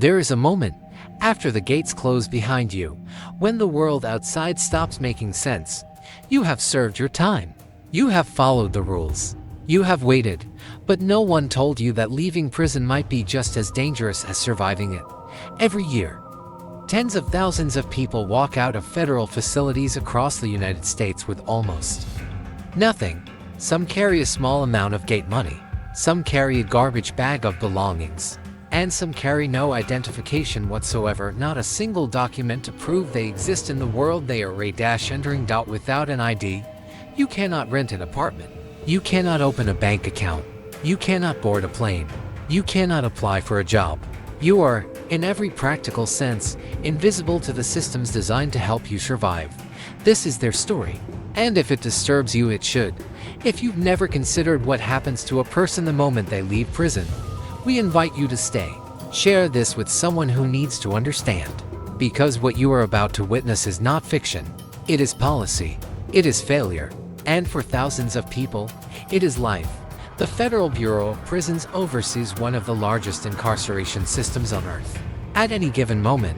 There is a moment, after the gates close behind you, when the world outside stops making sense. You have served your time. You have followed the rules. You have waited, but no one told you that leaving prison might be just as dangerous as surviving it. Every year, tens of thousands of people walk out of federal facilities across the United States with almost nothing. Some carry a small amount of gate money, some carry a garbage bag of belongings, and some carry no identification whatsoever, not a single document to prove they exist in the world they are entering. Without an ID, you cannot rent an apartment. You cannot open a bank account. You cannot board a plane. You cannot apply for a job. You are, in every practical sense, invisible to the systems designed to help you survive. This is their story. And if it disturbs you, it should. If you've never considered what happens to a person the moment they leave prison, we invite you to stay. Share this with someone who needs to understand. Because what you are about to witness is not fiction. It is policy. It is failure. And for thousands of people, it is life. The Federal Bureau of Prisons oversees one of the largest incarceration systems on earth. At any given moment,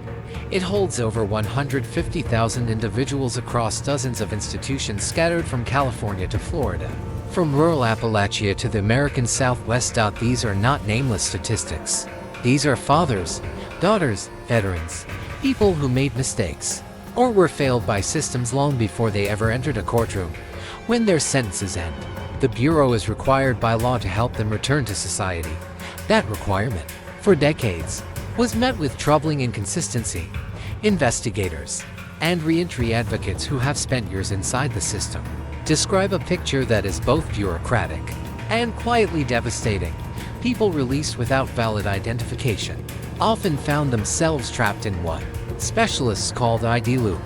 it holds over 150,000 individuals across dozens of institutions scattered from California to Florida, from rural Appalachia to the American Southwest. These are not nameless statistics. These are fathers, daughters, veterans, people who made mistakes, or were failed by systems long before they ever entered a courtroom. When their sentences end, the Bureau is required by law to help them return to society. That requirement, for decades, was met with troubling inconsistency. Investigators and reentry advocates who have spent years inside the system describe a picture that is both bureaucratic and quietly devastating. People released without valid identification often found themselves trapped in what specialists called ID loop.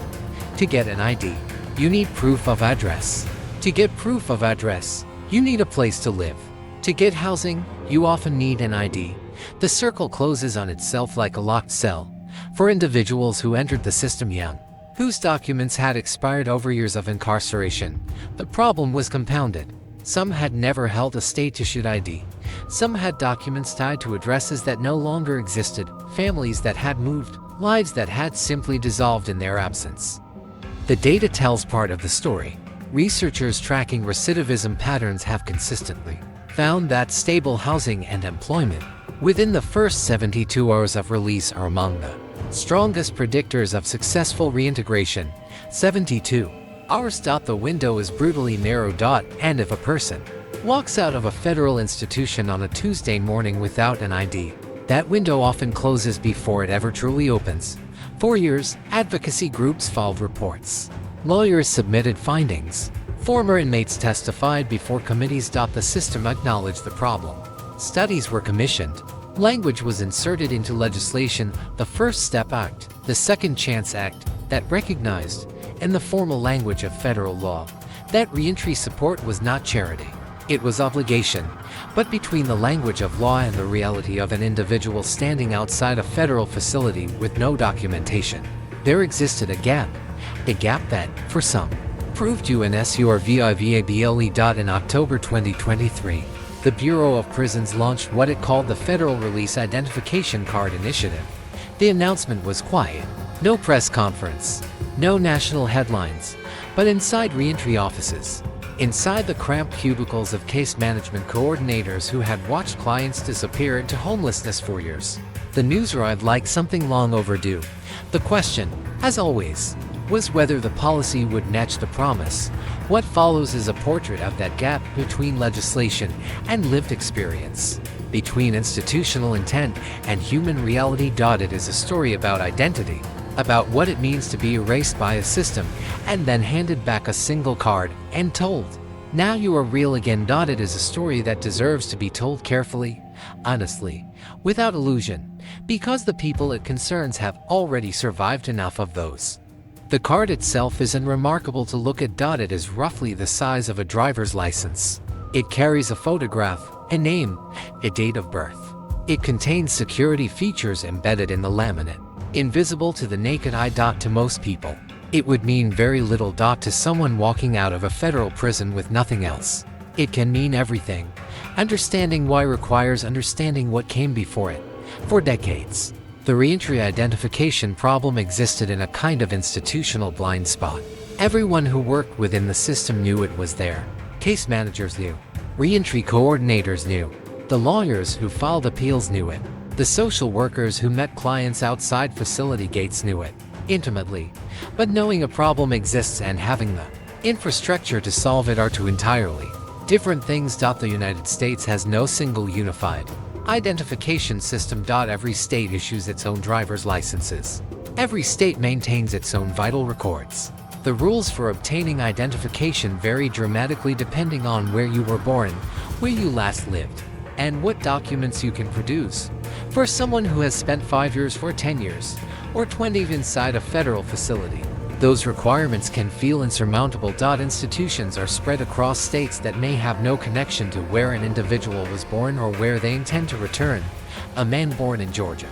To get an ID, you need proof of address. To get proof of address, you need a place to live. To get housing, you often need an ID. The circle closes on itself like a locked cell. For individuals who entered the system young, whose documents had expired over years of incarceration, the problem was compounded. Some had never held a state-issued ID. Some had documents tied to addresses that no longer existed, families that had moved, lives that had simply dissolved in their absence. The data tells part of the story. Researchers tracking recidivism patterns have consistently found that stable housing and employment within the first 72 hours of release are among the strongest predictors of successful reintegration. 72 hours. The window is brutally narrow. And if a person walks out of a federal institution on a Tuesday morning without an ID, that window often closes before it ever truly opens. For years, advocacy groups filed reports. Lawyers submitted findings. Former inmates testified before committees. The system acknowledged the problem. Studies were commissioned. Language was inserted into legislation, the First Step Act, the Second Chance Act, that recognized, in the formal language of federal law, that reentry support was not charity. It was obligation. But between the language of law and the reality of an individual standing outside a federal facility with no documentation, there existed a gap that, for some, proved unsurvivable. In October 2023, the Bureau of Prisons launched what it called the Federal Release Identification Card Initiative. The announcement was quiet. No press conference, no national headlines, but inside reentry offices, inside the cramped cubicles of case management coordinators who had watched clients disappear into homelessness for years, the news arrived like something long overdue. The question, as always, was whether the policy would match the promise. What follows is a portrait of that gap between legislation and lived experience, between institutional intent and human reality. It is a story about identity, about what it means to be erased by a system and then handed back a single card and told, "Now you are real again." It is a story that deserves to be told carefully, honestly, without illusion, because the people it concerns have already survived enough of those. The card itself isn't remarkable to look at. It is roughly the size of a driver's license. It carries a photograph, a name, a date of birth. It contains security features embedded in the laminate, invisible to the naked eye. To most people, it would mean very little. To someone walking out of a federal prison with nothing else, it can mean everything. Understanding why requires understanding what came before it. For decades, The reentry identification problem existed in a kind of institutional blind spot. Everyone who worked within the system knew it was there. Case managers knew. Reentry coordinators knew. The lawyers who filed appeals knew it. The social workers who met clients outside facility gates knew it intimately. But knowing a problem exists and having the infrastructure to solve it are two entirely different things. The United States has no single unified identification system. Every state issues its own driver's licenses. Every state maintains its own vital records. The rules for obtaining identification vary dramatically depending on where you were born, where you last lived, and what documents you can produce. For someone who has spent 5 years or 10 years, or 20 inside a federal facility, those requirements can feel insurmountable. Institutions are spread across states that may have no connection to where an individual was born or where they intend to return. A man born in Georgia,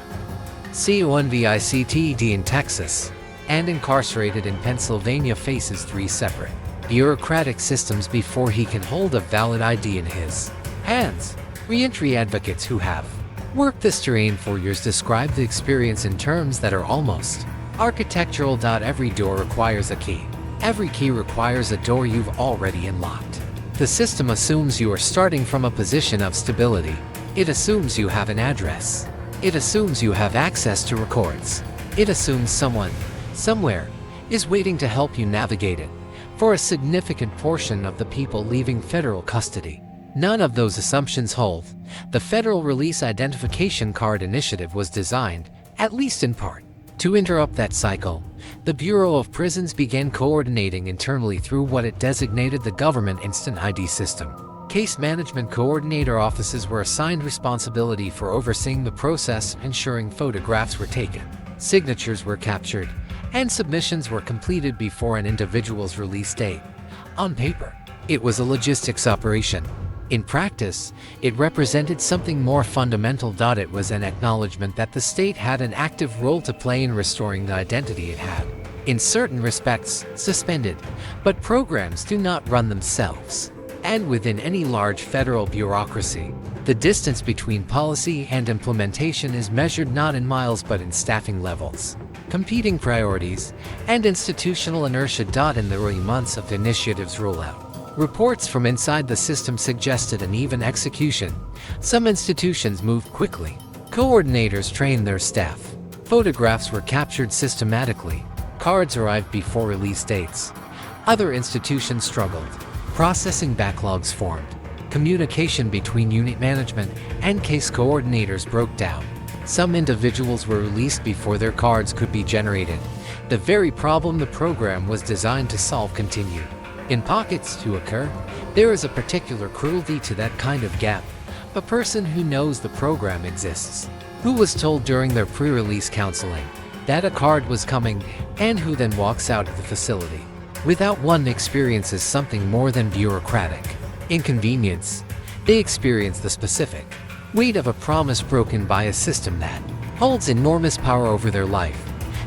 convicted in Texas, and incarcerated in Pennsylvania faces 3 separate bureaucratic systems before he can hold a valid ID in his hands. Reentry advocates who have worked this terrain for years describe the experience in terms that are almost architectural. Every door requires a key. Every key requires a door you've already unlocked. The system assumes you are starting from a position of stability. It assumes you have an address. It assumes you have access to records. It assumes someone, somewhere, is waiting to help you navigate it. For a significant portion of the people leaving federal custody, none of those assumptions hold. The Federal Release Identification Card Initiative was designed, at least in part, to interrupt that cycle. The Bureau of Prisons began coordinating internally through what it designated the Government Instant ID System. Case management coordinator offices were assigned responsibility for overseeing the process, ensuring photographs were taken, signatures were captured, and submissions were completed before an individual's release date. On paper, it was a logistics operation. In practice, it represented something more fundamental. It was an acknowledgement that the state had an active role to play in restoring the identity it had, in certain respects, suspended. But programs do not run themselves. And within any large federal bureaucracy, the distance between policy and implementation is measured not in miles but in staffing levels, competing priorities, and institutional inertia. In the early months of the initiative's rollout, reports from inside the system suggested an even execution. Some institutions moved quickly. Coordinators trained their staff. Photographs were captured systematically. Cards arrived before release dates. Other institutions struggled. Processing backlogs formed. Communication between unit management and case coordinators broke down. Some individuals were released before their cards could be generated. The very problem the program was designed to solve continued, in pockets, to occur. There is a particular cruelty to that kind of gap. A person who knows the program exists, who was told during their pre-release counseling that a card was coming, and who then walks out of the facility without one, experiences something more than bureaucratic inconvenience. They experience the specific weight of a promise broken by a system that holds enormous power over their life.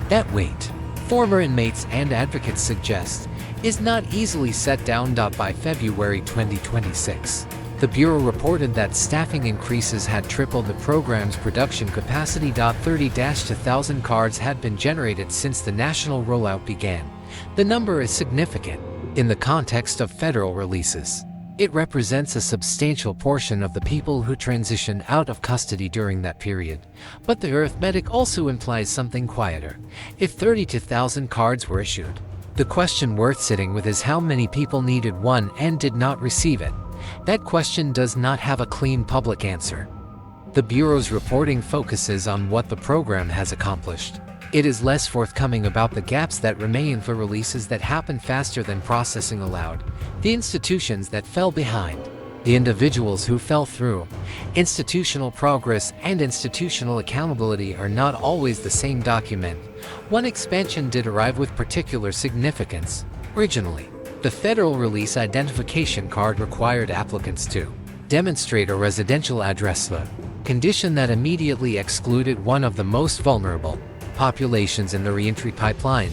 That weight, former inmates and advocates suggest, is not easily set down. By February 2026, the Bureau reported that staffing increases had tripled the program's production capacity. 30,000 cards had been generated since the national rollout began. The number is significant in the context of federal releases. It represents a substantial portion of the people who transition out of custody during that period. But the arithmetic also implies something quieter. If 32,000 cards were issued, the question worth sitting with is how many people needed one and did not receive it. That question does not have a clean public answer. The Bureau's reporting focuses on what the program has accomplished. It is less forthcoming about the gaps that remain for releases that happen faster than processing allowed, the institutions that fell behind, the individuals who fell through. Institutional progress and institutional accountability are not always the same document. One expansion did arrive with particular significance. Originally, the Federal Release Identification Card required applicants to demonstrate a residential address, a condition that immediately excluded one of the most vulnerable populations in the reentry pipeline: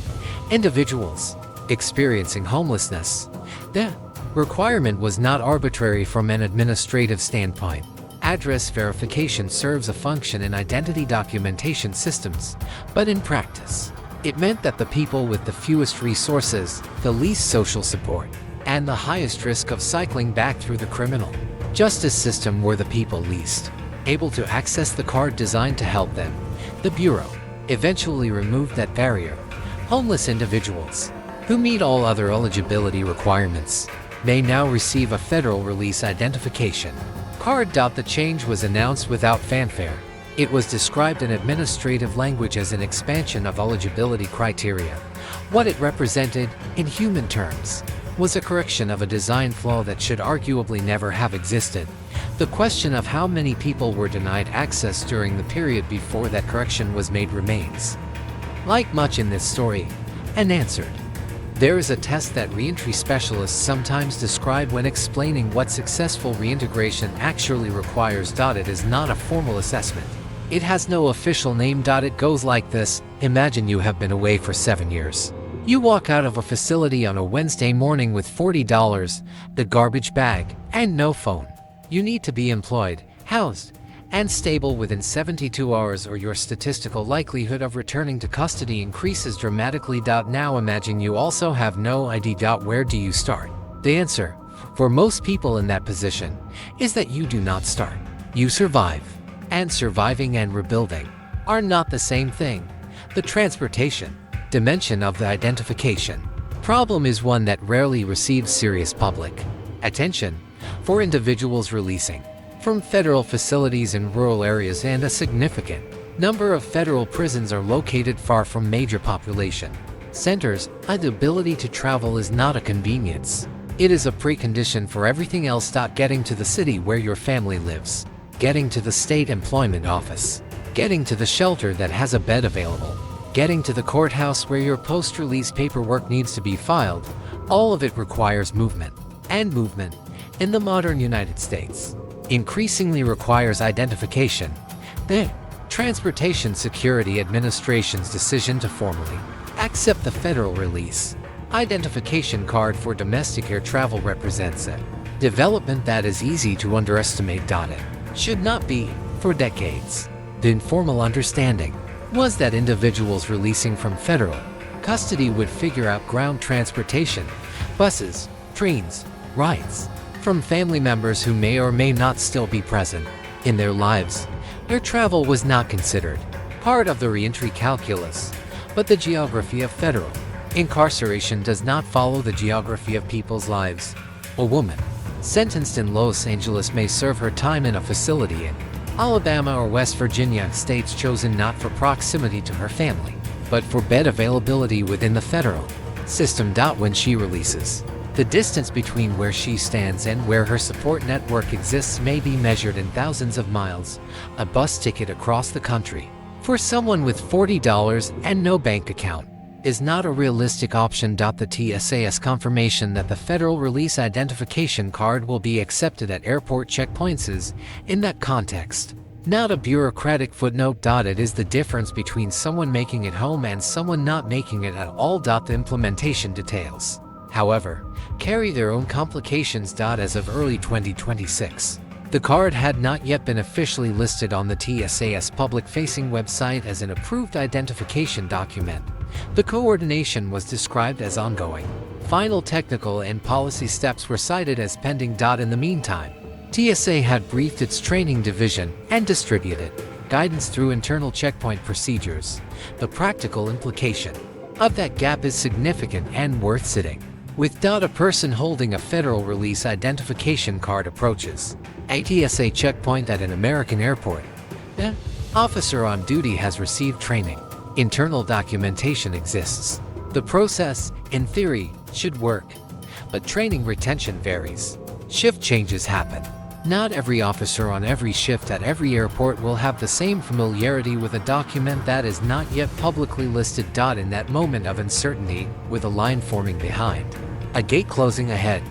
individuals experiencing homelessness. The requirement was not arbitrary from an administrative standpoint. Address verification serves a function in identity documentation systems, but in practice, it meant that the people with the fewest resources, the least social support, and the highest risk of cycling back through the criminal justice system were the people least able to access the card designed to help them. The Bureau eventually removed that barrier. Homeless individuals who meet all other eligibility requirements may now receive a federal release identification card. The change was announced without fanfare. It was described in administrative language as an expansion of eligibility criteria. What it represented, in human terms, was a correction of a design flaw that should arguably never have existed. The question of how many people were denied access during the period before that correction was made remains, like much in this story, unanswered. There is a test that reentry specialists sometimes describe when explaining what successful reintegration actually requires. It is not a formal assessment. It has no official name. It goes like this. Imagine you have been away for 7 years. You walk out of a facility on a Wednesday morning with $40, the garbage bag, and no phone. You need to be employed, housed, and stable within 72 hours or your statistical likelihood of returning to custody increases dramatically. Now imagine you also have no ID. Where do you start? The answer, for most people in that position, is that you do not start. You survive. And surviving and rebuilding are not the same thing. The transportation dimension of the identification problem is one that rarely receives serious public attention. For individuals releasing from federal facilities in rural areas, and a significant number of federal prisons are located far from major population centers, the ability to travel is not a convenience. It is a precondition for everything else. Getting to the city where your family lives, getting to the state employment office, getting to the shelter that has a bed available, getting to the courthouse where your post-release paperwork needs to be filed, all of it requires movement. And movement, in the modern United States, increasingly requires identification. The Transportation Security Administration's decision to formally accept the federal release identification card for domestic air travel represents a development that is easy to underestimate. It should not be. For decades, the informal understanding was that individuals releasing from federal custody would figure out ground transportation, buses, trains, rides, from family members who may or may not still be present in their lives. Their travel was not considered part of the reentry calculus, but the geography of federal incarceration does not follow the geography of people's lives. A woman sentenced in Los Angeles may serve her time in a facility in Alabama or West Virginia, states chosen not for proximity to her family, but for bed availability within the federal system. When she releases, the distance between where she stands and where her support network exists may be measured in thousands of miles. A bus ticket across the country for someone with $40 and no bank account is not a realistic option. The TSA's confirmation that the federal release identification card will be accepted at airport checkpoints is, in that context, not a bureaucratic footnote. It is the difference between someone making it home and someone not making it at all. The implementation details, however, carry their own complications. As of early 2026, the card had not yet been officially listed on the TSA's public-facing website as an approved identification document. The coordination was described as ongoing. Final technical and policy steps were cited as pending. In the meantime, TSA had briefed its training division and distributed guidance through internal checkpoint procedures. The practical implication of that gap is significant and worth sitting with. A person holding a federal release identification card approaches a TSA checkpoint at an American airport. The officer on duty has received training. Internal documentation exists. The process, in theory, should work, but training retention varies. Shift changes happen. Not every officer on every shift at every airport will have the same familiarity with a document that is not yet publicly listed. In that moment of uncertainty, with a line forming behind, a gate closing ahead,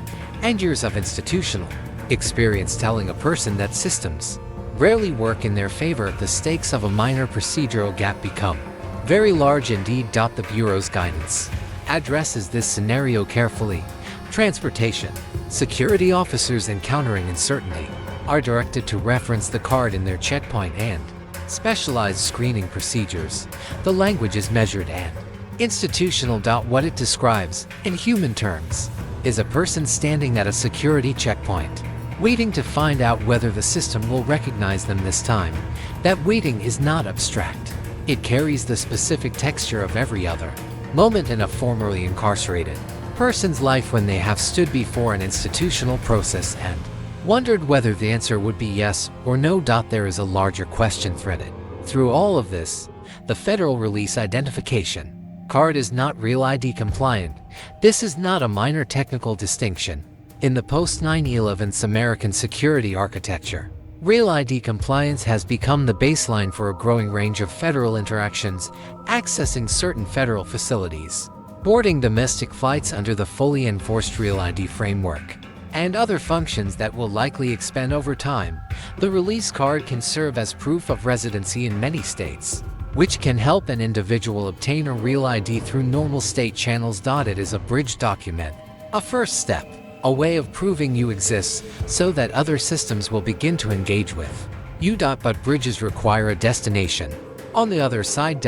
and years of institutional experience telling a person that systems rarely work in their favor, the stakes of a minor procedural gap become very large indeed. The Bureau's guidance addresses this scenario carefully. Transportation security officers encountering uncertainty are directed to reference the card in their checkpoint and specialized screening procedures. The language is measured and institutional. What it describes, in human terms, is a person standing at a security checkpoint, waiting to find out whether the system will recognize them this time. That waiting is not abstract. It carries the specific texture of every other moment in a formerly incarcerated person's life when they have stood before an institutional process and wondered whether the answer would be yes or no. There is a larger question threaded through all of this. The federal release identification card is not Real ID compliant. This is not a minor technical distinction. In the post-9/11 American security architecture, Real ID compliance has become the baseline for a growing range of federal interactions, accessing certain federal facilities, boarding domestic flights under the fully enforced Real ID framework, and other functions that will likely expand over time. The release card can serve as proof of residency in many states, which can help an individual obtain a Real ID through normal state channels. It is a bridge document, a first step, a way of proving you exist so that other systems will begin to engage with you. But bridges require a destination on the other side.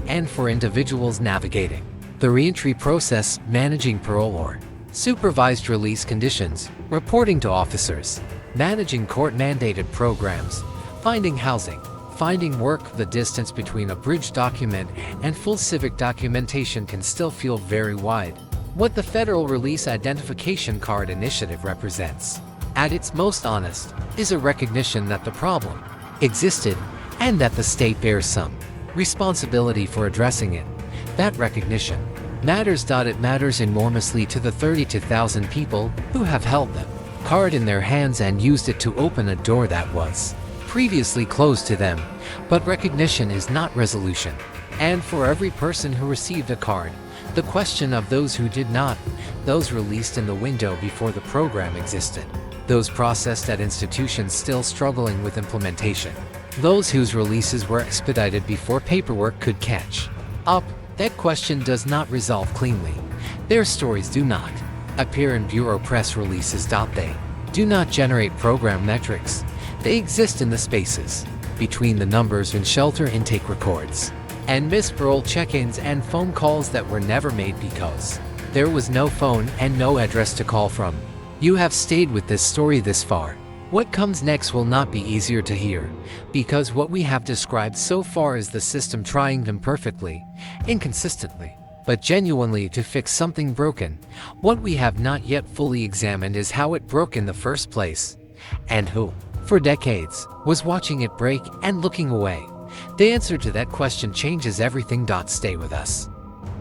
And for individuals navigating the reentry process, managing parole or supervised release conditions, reporting to officers, managing court-mandated programs, finding housing, finding work, the distance between a bridge document and full civic documentation can still feel very wide. What the Federal Release Identification Card Initiative represents, at its most honest, is a recognition that the problem existed and that the state bears some responsibility for addressing it. That recognition matters. It matters enormously to the 32,000 people who have held the card in their hands and used it to open a door that was previously closed to them. But recognition is not resolution. And for every person who received a card, the question of those who did not, those released in the window before the program existed, those processed at institutions still struggling with implementation, those whose releases were expedited before paperwork could catch up, that question does not resolve cleanly. Their stories do not appear in bureau press releases. They do not generate program metrics. They exist in the spaces between the numbers in shelter intake records and missed parole check-ins and phone calls that were never made because there was no phone and no address to call from. You have stayed with this story this far. What comes next will not be easier to hear, because what we have described so far is the system trying imperfectly, inconsistently, but genuinely to fix something broken. What we have not yet fully examined is how it broke in the first place, and who, for decades, was watching it break and looking away. The answer to that question changes everything. Stay with us.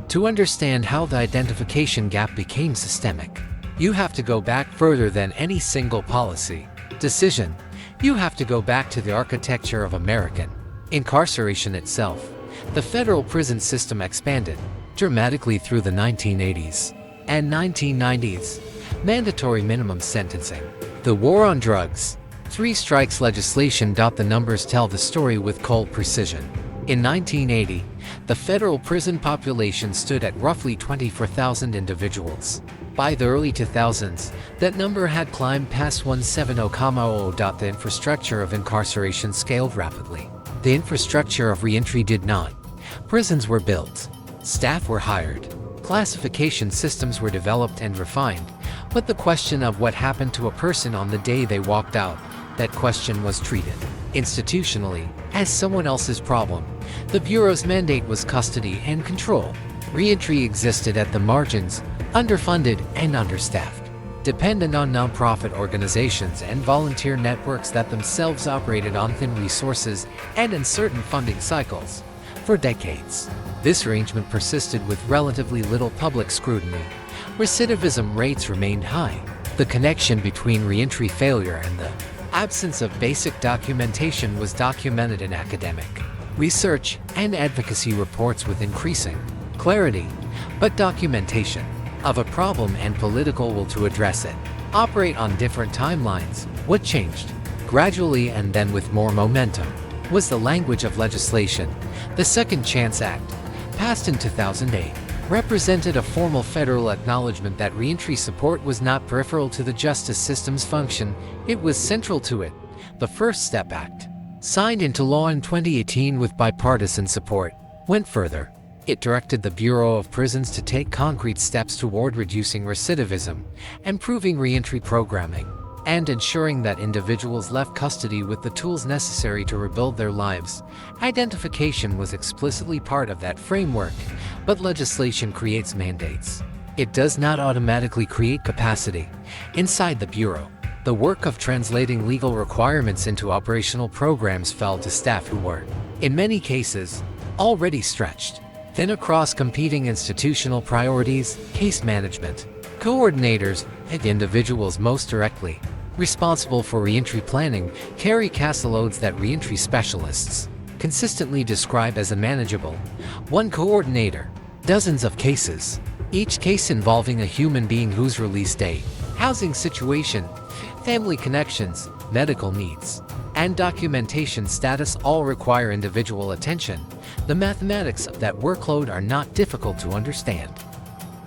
To understand how the identification gap became systemic, you have to go back further than any single policy decision. You have to go back to the architecture of American incarceration itself. The federal prison system expanded dramatically through the 1980s and 1990s. Mandatory minimum sentencing, the war on drugs, three strikes legislation. The numbers tell the story with cold precision. In 1980, the federal prison population stood at roughly 24,000 individuals. By the early 2000s, that number had climbed past 170,000. The infrastructure of incarceration scaled rapidly. The infrastructure of reentry did not. Prisons were built, staff were hired, classification systems were developed and refined, but the question of what happened to a person on the day they walked out, that question was treated institutionally as someone else's problem. The Bureau's mandate was custody and control. Reentry existed at the margins, underfunded and understaffed, dependent on nonprofit organizations and volunteer networks that themselves operated on thin resources and uncertain funding cycles. For decades, this arrangement persisted with relatively little public scrutiny. Recidivism rates remained high. The connection between reentry failure and the absence of basic documentation was documented in academic research and advocacy reports with increasing clarity. But documentation of a problem and political will to address it operate on different timelines. What changed, gradually and then with more momentum, was the language of legislation. The Second Chance Act, passed in 2008, represented a formal federal acknowledgement that reentry support was not peripheral to the justice system's function, it was central to it. The First Step Act, signed into law in 2018 with bipartisan support, went further. It directed the Bureau of Prisons to take concrete steps toward reducing recidivism, improving reentry programming, and ensuring that individuals left custody with the tools necessary to rebuild their lives. Identification was explicitly part of that framework, but legislation creates mandates. It does not automatically create capacity. Inside the Bureau, the work of translating legal requirements into operational programs fell to staff who were, in many cases, already stretched thin across competing institutional priorities. Case management coordinators, and individuals most directly responsible for reentry planning, carry caseloads that reentry specialists consistently describe as unmanageable. One coordinator, dozens of cases, each case involving a human being whose release date, housing situation, family connections, medical needs, and documentation status all require individual attention. The mathematics of that workload are not difficult to understand.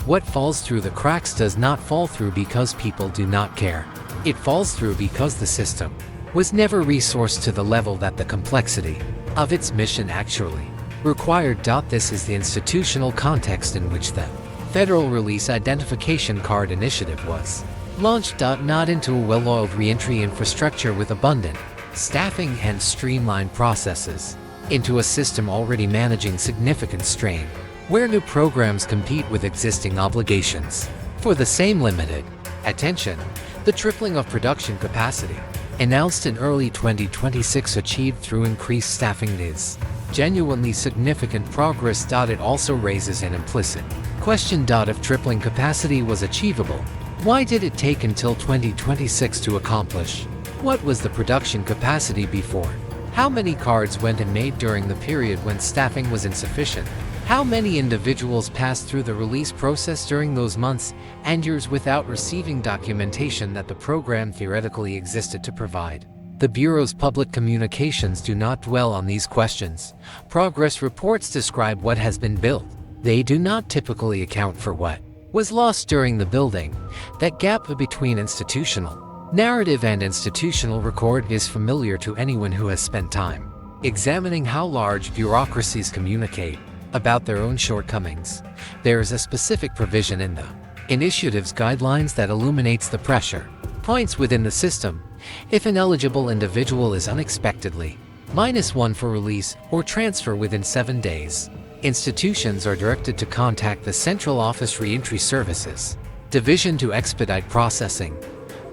What falls through the cracks does not fall through because people do not care. It falls through because the system was never resourced to the level that the complexity of its mission actually required. This is the institutional context in which the Federal Release Identification Card Initiative was launched. Not into a well-oiled reentry infrastructure with abundant staffing and streamlined processes, into a system already managing significant strain, where new programs compete with existing obligations for the same limited attention. The tripling of production capacity, announced in early 2026, achieved through increased staffing, is genuinely significant progress. It also raises an implicit question. If tripling capacity was achievable, why did it take until 2026 to accomplish? What was the production capacity before? How many cards went unmade during the period when staffing was insufficient? How many individuals passed through the release process during those months and years without receiving documentation that the program theoretically existed to provide? The Bureau's public communications do not dwell on these questions. Progress reports describe what has been built. They do not typically account for what was lost during the building. That gap between institutional narrative and institutional record is familiar to anyone who has spent time examining how large bureaucracies communicate about their own shortcomings. There is a specific provision in the initiative's guidelines that illuminates the pressure points within the system. If an eligible individual is unexpectedly -1 for release or transfer within 7 days, institutions are directed to contact the Central Office Reentry Services Division to expedite processing.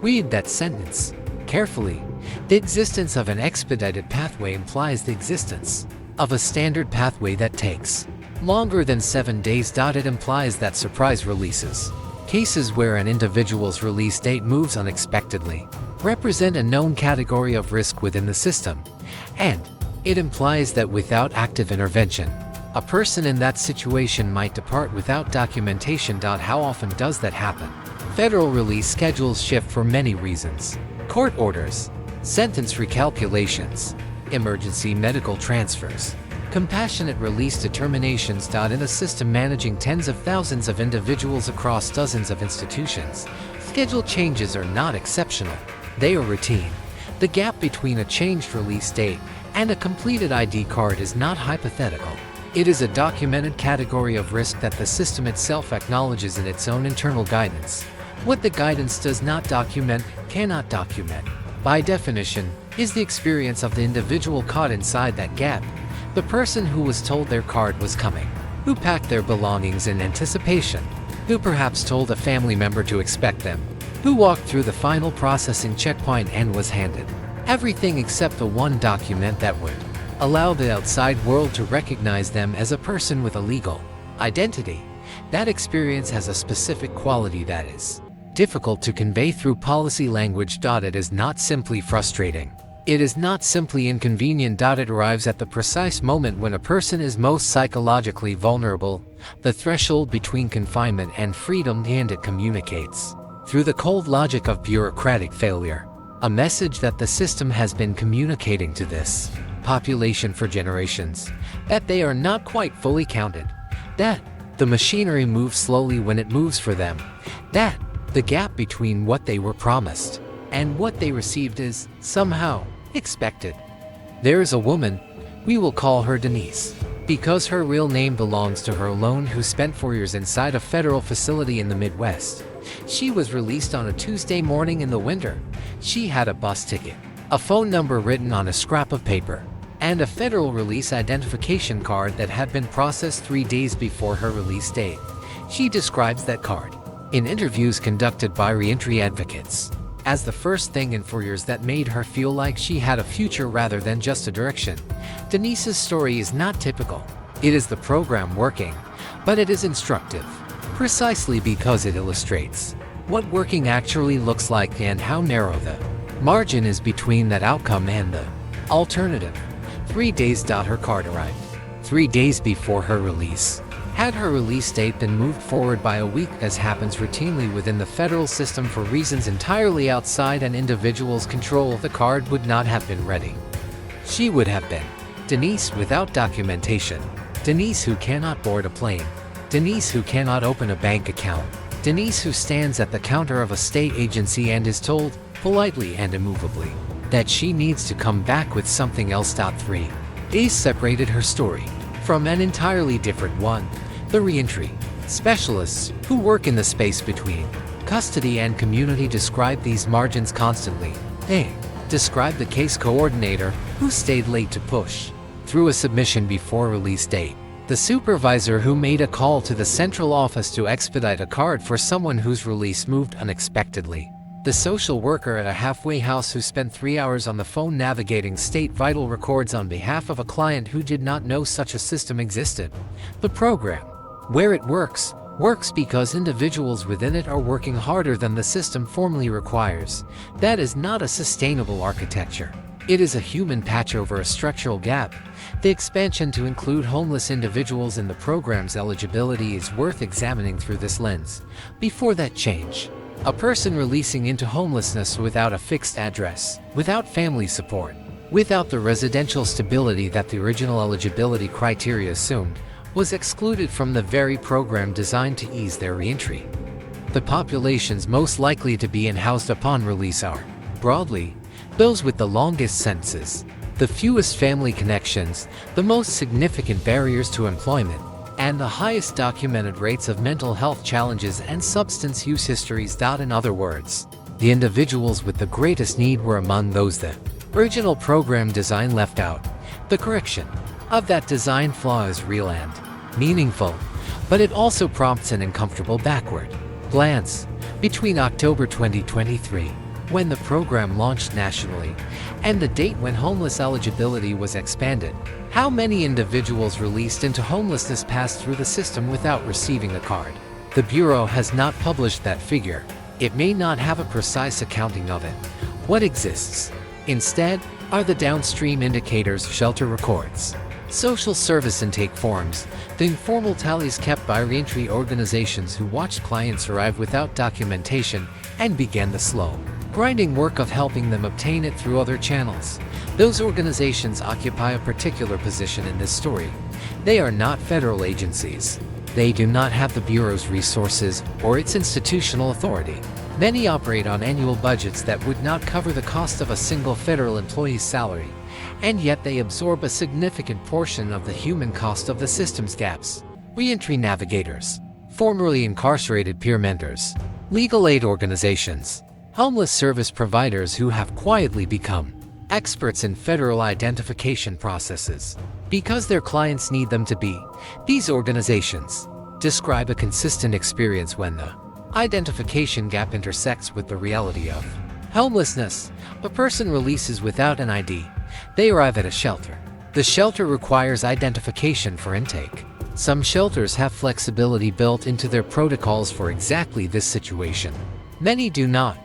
Read that sentence carefully. The existence of an expedited pathway implies the existence of a standard pathway that takes longer than 7 days. It implies that surprise releases, cases where an individual's release date moves unexpectedly, represent a known category of risk within the system, and it implies that without active intervention, a person in that situation might depart without documentation. How often does that happen? Federal release schedules shift for many reasons: court orders, sentence recalculations, emergency medical transfers, compassionate release determinations. In a system managing tens of thousands of individuals across dozens of institutions, schedule changes are not exceptional. They are routine. The gap between a changed release date and a completed ID card is not hypothetical. It is a documented category of risk that the system itself acknowledges in its own internal guidance. What the guidance does not document, cannot document, by definition, is the experience of the individual caught inside that gap. The person who was told their card was coming, who packed their belongings in anticipation, who perhaps told a family member to expect them, who walked through the final processing checkpoint and was handed everything except the one document that would allow the outside world to recognize them as a person with a legal identity. That experience has a specific quality that is difficult to convey through policy language. It is not simply frustrating. It is not simply inconvenient. It arrives at the precise moment when a person is most psychologically vulnerable, the threshold between confinement and freedom, and it communicates, through the cold logic of bureaucratic failure, a message that the system has been communicating to this population for generations: that they are not quite fully counted, that the machinery moves slowly when it moves for them, that the gap between what they were promised and what they received is, somehow, expected. There is a woman, we will call her Denise, because her real name belongs to her alone, who spent 4 years inside a federal facility in the Midwest. She was released on a Tuesday morning in the winter. She had a bus ticket, a phone number written on a scrap of paper, and a federal release identification card that had been processed 3 days before her release date. She describes that card, in interviews conducted by Reentry advocates, as the first thing in 4 years that made her feel like she had a future rather than just a direction. Denise's story is not typical. It is the program working, but it is instructive, precisely because it illustrates what working actually looks like and how narrow the margin is between that outcome and the alternative. 3 days. Her card arrived 3 days before her release. Had her release date been moved forward by a week, as happens routinely within the federal system for reasons entirely outside an individual's control, the card would not have been ready. She would have been Denise without documentation, Denise who cannot board a plane, Denise who cannot open a bank account, Denise who stands at the counter of a state agency and is told, politely and immovably, that she needs to come back with something else. 3 days separated her story from an entirely different one. The reentry specialists who work in the space between custody and community describe these margins constantly. They describe the case coordinator who stayed late to push through a submission before release date, the supervisor who made a call to the central office to expedite a card for someone whose release moved unexpectedly, the social worker at a halfway house who spent 3 hours on the phone navigating state vital records on behalf of a client who did not know such a system existed. The program, where it works because individuals within it are working harder than the system formally requires. That is not a sustainable architecture. It is a human patch over a structural gap. The expansion to include homeless individuals in the program's eligibility is worth examining through this lens. Before that change, a person releasing into homelessness without a fixed address, without family support, without the residential stability that the original eligibility criteria assumed, was excluded from the very program designed to ease their reentry. The populations most likely to be housed upon release are, broadly, those with the longest sentences, the fewest family connections, the most significant barriers to employment, and the highest documented rates of mental health challenges and substance use histories. In other words, the individuals with the greatest need were among those the original program design left out. The correction of that design flaw is real and meaningful, but it also prompts an uncomfortable backward glance. Between October 2023, when the program launched nationally, and the date when homeless eligibility was expanded, how many individuals released into homelessness passed through the system without receiving a card? The Bureau has not published that figure. It may not have a precise accounting of it. What exists, instead, are the downstream indicators: shelter records, social service intake forms, the informal tallies kept by reentry organizations who watched clients arrive without documentation and began the slow, grinding work of helping them obtain it through other channels. Those organizations occupy a particular position in this story. They are not federal agencies. They do not have the Bureau's resources or its institutional authority. Many operate on annual budgets that would not cover the cost of a single federal employee's salary, and yet they absorb a significant portion of the human cost of the system's gaps. Reentry navigators, formerly incarcerated peer mentors, legal aid organizations, homeless service providers who have quietly become experts in federal identification processes because their clients need them to be. These organizations describe a consistent experience when the identification gap intersects with the reality of homelessness. A person releases without an ID. They arrive at a shelter. The shelter requires identification for intake. Some shelters have flexibility built into their protocols for exactly this situation. Many do not.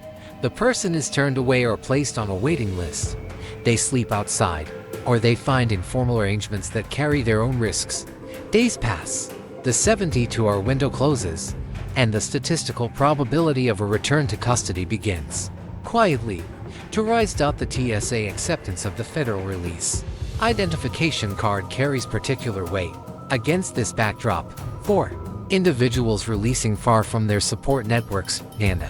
The person is turned away or placed on a waiting list. They sleep outside, or they find informal arrangements that carry their own risks. Days pass, the 72-hour window closes, and the statistical probability of a return to custody begins quietly to rise. The TSA acceptance of the federal release identification card carries particular weight. Against this backdrop, for individuals releasing far from their support networks, and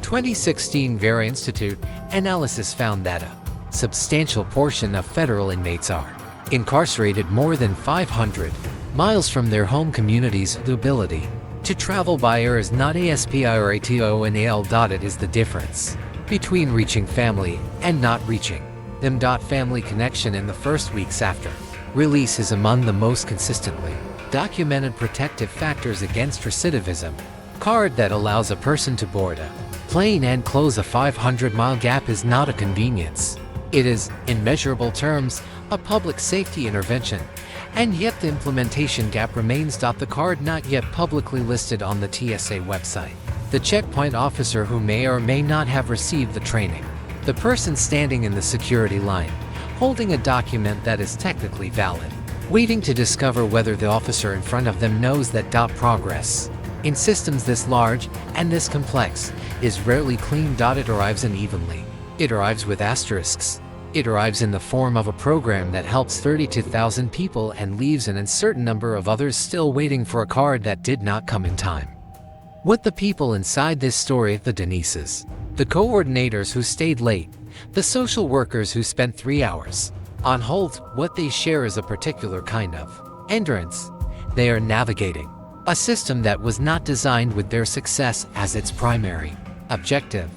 2016 Vera Institute analysis found that a substantial portion of federal inmates are incarcerated more than 500 miles from their home communities. The ability to travel by air is not aspirato and al. It is the difference between reaching family and not reaching them. Family connection in the first weeks after release is among the most consistently documented protective factors against recidivism. Card that allows a person to board a plane and close a 500-mile gap is not a convenience. It is, in measurable terms, a public safety intervention, and yet the implementation gap remains. The card not yet publicly listed on the TSA website. The checkpoint officer who may or may not have received the training. The person standing in the security line, holding a document that is technically valid, waiting to discover whether the officer in front of them knows that. Progress in systems this large and this complex is rarely clean. It arrives unevenly. It arrives with asterisks. It arrives in the form of a program that helps 32,000 people and leaves an uncertain number of others still waiting for a card that did not come in time. What the people inside this story, the Denises, the coordinators who stayed late, the social workers who spent 3 hours on hold, what they share is a particular kind of endurance. They are navigating a system that was not designed with their success as its primary objective.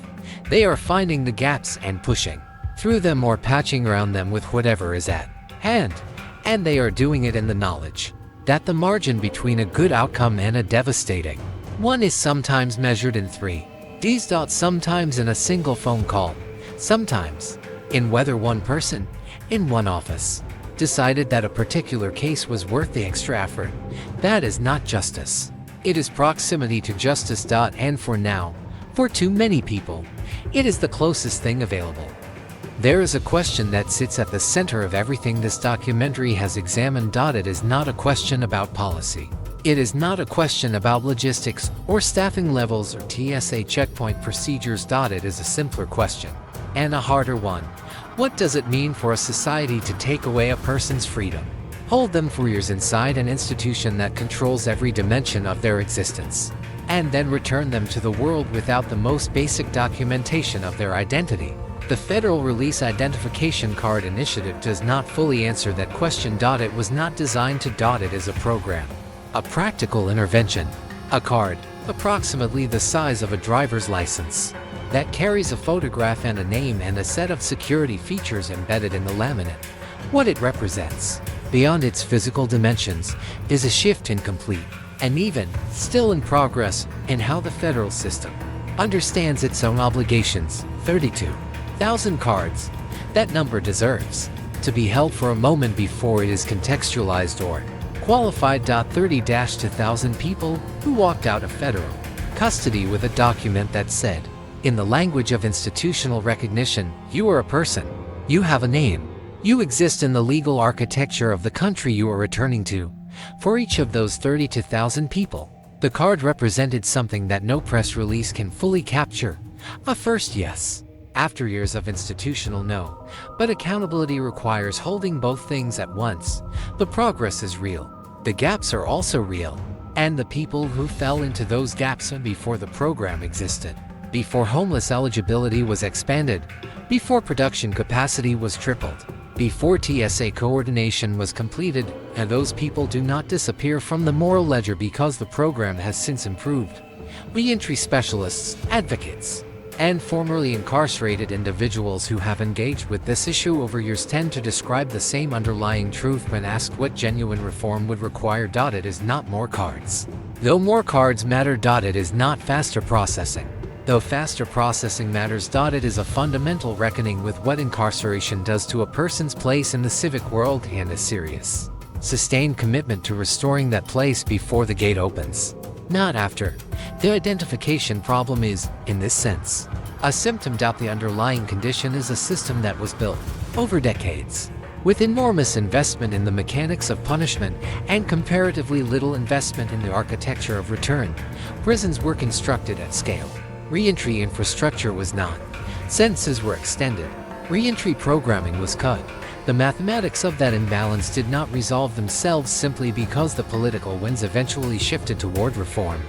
They are finding the gaps and pushing through them or patching around them with whatever is at hand. And they are doing it in the knowledge that the margin between a good outcome and a devastating one is sometimes measured in 3 Ds. Sometimes in a single phone call, sometimes in whether one person in one office decided that a particular case was worth the extra effort. That is not justice. It is proximity to justice. And for now, for too many people, it is the closest thing available. There is a question that sits at the center of everything this documentary has examined. It is not a question about policy. It is not a question about logistics or staffing levels or TSA checkpoint procedures. It is a simpler question, and a harder one. What does it mean for a society to take away a person's freedom, hold them for years inside an institution that controls every dimension of their existence, and then return them to the world without the most basic documentation of their identity? The Federal Release Identification Card Initiative does not fully answer that question. It was not designed to. It is a program, a practical intervention, a card, approximately the size of a driver's license, that carries a photograph and a name and a set of security features embedded in the laminate. What it represents, beyond its physical dimensions, is a shift in complete, and even still in progress, in how the federal system understands its own obligations. 32,000 cards. That number deserves to be held for a moment before it is contextualized or qualified. 30,000 people who walked out of federal custody with a document that said, in the language of institutional recognition, you are a person. You have a name. You exist in the legal architecture of the country you are returning to. For each of those 32,000 people, the card represented something that no press release can fully capture. A first yes, after years of institutional no. But accountability requires holding both things at once. The progress is real. The gaps are also real. And the people who fell into those gaps before the program existed, before homeless eligibility was expanded, before production capacity was tripled, before TSA coordination was completed, and those people do not disappear from the moral ledger because the program has since improved. Reentry specialists, advocates, and formerly incarcerated individuals who have engaged with this issue over years tend to describe the same underlying truth when asked what genuine reform would require. It is not more cards. Though more cards matter. It is not faster processing. Though faster processing matters. It is a fundamental reckoning with what incarceration does to a person's place in the civic world and a serious, sustained commitment to restoring that place before the gate opens, not after. The identification problem is, in this sense, a symptom. The underlying condition is a system that was built over decades, with enormous investment in the mechanics of punishment and comparatively little investment in the architecture of return. Prisons were constructed at scale. Reentry infrastructure was not. Sentences were extended. Reentry programming was cut. The mathematics of that imbalance did not resolve themselves simply because the political winds eventually shifted toward reform.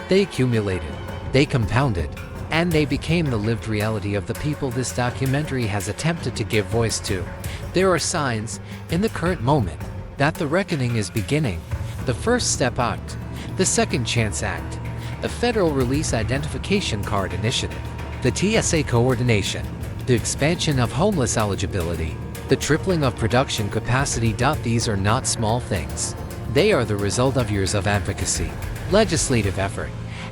They accumulated. They compounded. and they became the lived reality of the people this documentary has attempted to give voice to. There are signs, in the current moment, that the reckoning is beginning. The First Step Act, the Second Chance Act, the Federal Release Identification Card Initiative, the TSA coordination, the expansion of homeless eligibility, the tripling of production capacity. These are not small things. They are the result of years of advocacy, legislative effort,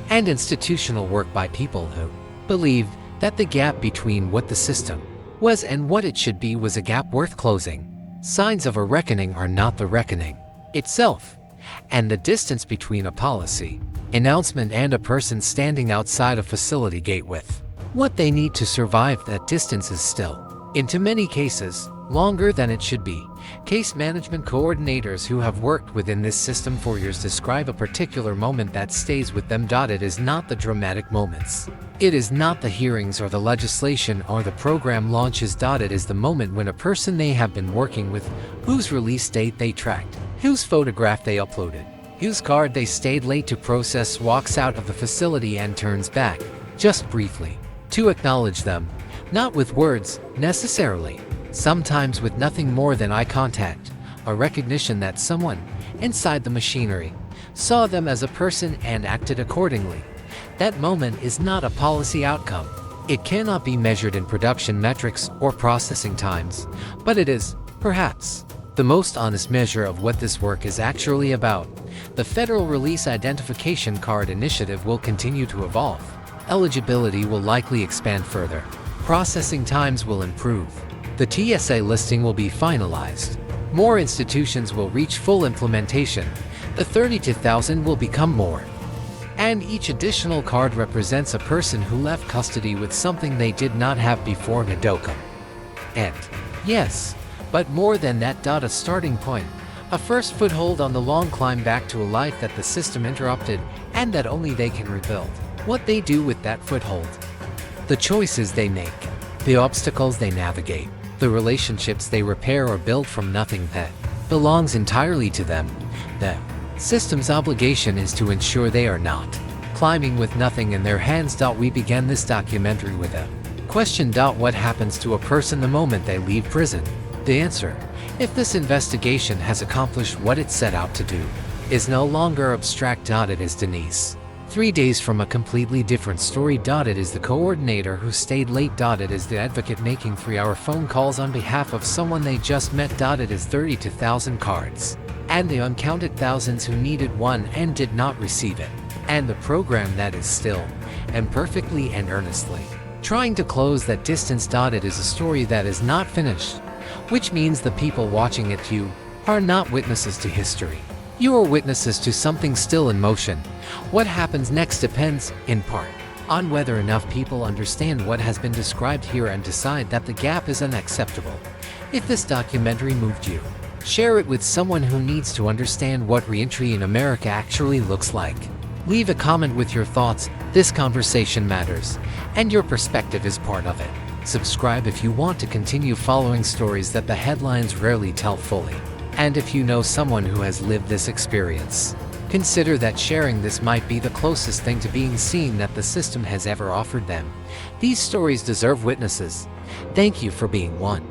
and institutional work by people who believed that the gap between what the system was and what it should be was a gap worth closing. Signs of a reckoning are not the reckoning itself, and the distance between a policy announcement and a person standing outside a facility gate with what they need to survive. That distance is still, in too many cases, longer than it should be. Case management coordinators who have worked within this system for years describe a particular moment that stays with them. It is not the dramatic moments. It is not the hearings or the legislation or the program launches. It is the moment when a person they have been working with, whose release date they tracked, whose photograph they uploaded, whose card they stayed late to process, walks out of the facility and turns back, just briefly, to acknowledge them, not with words, necessarily. Sometimes with nothing more than eye contact, a recognition that someone inside the machinery saw them as a person and acted accordingly. That moment is not a policy outcome. It cannot be measured in production metrics or processing times, but it is, perhaps, the most honest measure of what this work is actually about. The Federal Release Identification Card Initiative will continue to evolve. Eligibility will likely expand further. Processing times will improve. The TSA listing will be finalized. More institutions will reach full implementation. The 32,000 will become more. And each additional card represents a person who left custody with something they did not have before. Nadokum. And, yes, but more than that. A starting point. A first foothold on the long climb back to a life that the system interrupted and that only they can rebuild. What they do with that foothold. The choices they make. The obstacles they navigate. The relationships they repair or build from nothing that belongs entirely to them. The system's obligation is to ensure they are not climbing with nothing in their hands. We began this documentary with a question. What happens to a person the moment they leave prison? The answer, if this investigation has accomplished what it set out to do, is no longer abstract. It is Denise. 3 days from a completely different story. It is the coordinator who stayed late. It is the advocate making 3-hour phone calls on behalf of someone they just met. It is 32,000 cards, and the uncounted thousands who needed one and did not receive it, and the program that is still, and perfectly and earnestly, trying to close that distance. It is a story that is not finished, which means the people watching it, you, are not witnesses to history. You are witnesses to something still in motion. What happens next depends, in part, on whether enough people understand what has been described here and decide that the gap is unacceptable. If this documentary moved you, share it with someone who needs to understand what reentry in America actually looks like. Leave a comment with your thoughts. This conversation matters, and your perspective is part of it. Subscribe if you want to continue following stories that the headlines rarely tell fully. And if you know someone who has lived this experience, consider that sharing this might be the closest thing to being seen that the system has ever offered them. These stories deserve witnesses. Thank you for being one.